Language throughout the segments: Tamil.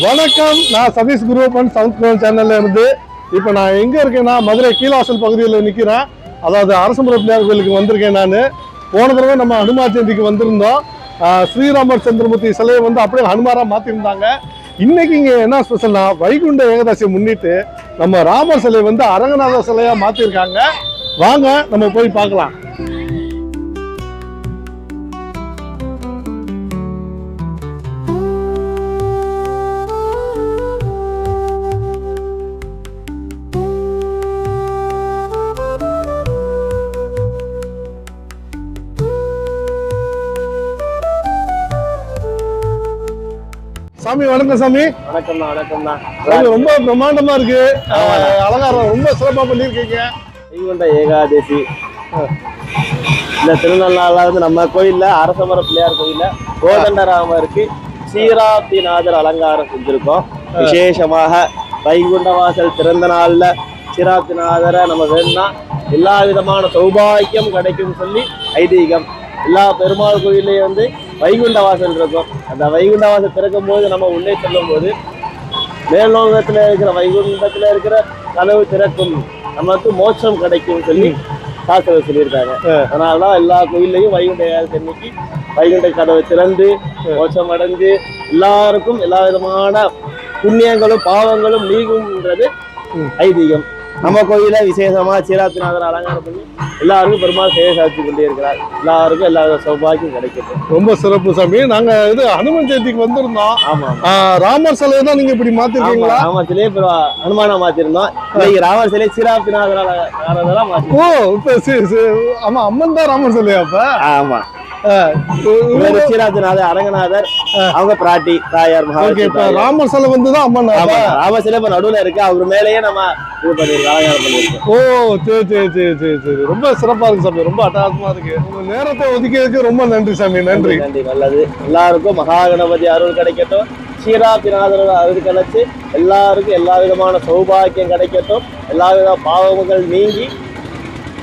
வணக்கம், நான் சதீஷ் குருவப்பன் சவுத் கோல் சேனல்ல இருந்து. இப்போ நான் எங்க இருக்கேன்னா மதுரை கீழாசல் பகுதியில் நிற்கிறேன். அதாவது அரசமர பிள்ளையார் கோயிலுக்கு வந்திருக்கேன். நான் போன தடவை நம்ம ஹனுமார் ஜெயந்திக்கு வந்திருந்தோம். ஸ்ரீராமர் சந்திரமூர்த்தி சிலையை வந்து அப்படியே ஹனுமாராக மாற்றிருந்தாங்க. இன்னைக்கு இங்கே என்ன ஸ்பெஷல்னா வைகுண்ட ஏகாதசியை முன்னிட்டு நம்ம ராமர் சிலை வந்து அரங்கநாத சிலையாக மாற்றிருக்காங்க. வாங்க நம்ம போய் பார்க்கலாம். சாமி வணக்கம். சாமி வணக்கம்ண்ணா. வணக்கம்ண்ணா. ரொம்ப பிரம்மாண்டமா இருக்கு. அலங்காரம் ரொம்ப சிறப்பா பண்ணிருக்கீங்க. வைகுண்ட ஏகாதசி இந்த திருநள்ளால வந்து நம்ம கோயில்ல அரசமர பிள்ளையார் கோயில்ல கோதண்டராமருக்கு சீராப்திநாதர் அலங்காரம் செஞ்சிருக்கோம். விசேஷமாக வைகுண்ட வாசல் திறந்த நாள்ல சீராப்திநாதரை நம்ம வேணும்னா எல்லா விதமான சௌபாக்கியம் கிடைக்கும் சொல்லி ஐதீகம். எல்லா பெருமாள் கோயிலையும் வந்து வைகுண்ட வாசல் இருக்கும். அந்த வைகுண்ட வாசல் திறக்கும் போது நம்ம உள்ளே செல்லும் போது மேலோகத்துல இருக்கிற வைகுண்டத்துல இருக்கிற கதவு திறக்கும், நமக்கு மோட்சம் கிடைக்கும் சொல்லி சாஸ்திரம் சொல்லியிருக்காங்க. அதனாலதான் எல்லா கோயிலையும் வைகுண்ட ஏகாதசி அன்னைக்கு வைகுண்ட கதவை திறந்து மோட்சம் அடைஞ்சு எல்லாருக்கும் எல்லா விதமான புண்ணியங்களும் பாவங்களும் நீங்கும்ன்றது ஐதீகம். நம்ம கோயில விசேஷமா சீராப்திநாதர் அலங்காரம் பண்ணி எல்லாருக்கும் பெருமாள் சேவை சாட்சி கொண்டே இருக்கிறார். எல்லாருக்கும் எல்லா சௌபாகியம் கிடைக்கும். ரொம்ப சிறப்பு சாமி. நாங்க இது ஹனுமன் ஜெயந்திக்கு வந்திருந்தோம். ஆமா, ராமர் சிலையை தான் நீங்க இப்படி மாத்திருக்கீங்களா? ராமர் சிலையை ஹனுமானா மாத்திருந்தோம். இன்னைக்கு ராமர் சிலை சீராப்திநாதர் மாத்தி. ஓ, இப்ப ஆமா, அம்மன் தான் ராமர் சிலையா? அப்ப ஆமா, சீராப்திநாதர் அரங்கநாதர் அவங்க பிராட்டி தாயார். ராமர் சிலை வந்துதான் அம்மன். ராமர் சிலை இப்ப நடுவுல இருக்கு. அவர் மேலேயே நம்ம இது பண்ணிருக்கோம், அலங்காரம் பண்ணிருக்கோம். ஓ, சரி சரி சரி சரி சரி. ரொம்ப சிறப்பா இருக்கு சாமி. ரொம்ப அட்டகாசமா இருக்கு. உங்க நேரத்தை ஒதுக்கியதுக்கு ரொம்ப நன்றி சாமி. நன்றி நன்றி. நல்லது. எல்லாருக்கும் மகா கணபதி அருள் கிடைக்கட்டும். சீராப்திநாதர் அருள் கிடைச்சு எல்லாருக்கும் எல்லா விதமான சௌபாக்கியம் கிடைக்கட்டும். எல்லா வித பாவங்கள் நீங்கி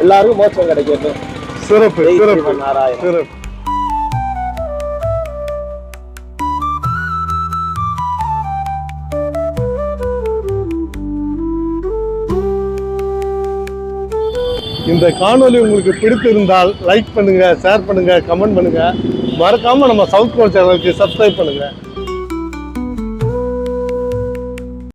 எல்லாருக்கும் மோட்சம் கிடைக்கட்டும். சிறப்பு சிறப்பு சிறப்பு. இந்த காணொலி உங்களுக்கு பிடித்திருந்தால் லைக் பண்ணுங்க, ஷேர் பண்ணுங்க, கமெண்ட் பண்ணுங்க. மறக்காம நம்ம சவுத் கோல் சேனலுக்கு சப்ஸ்கிரைப் பண்ணுங்க.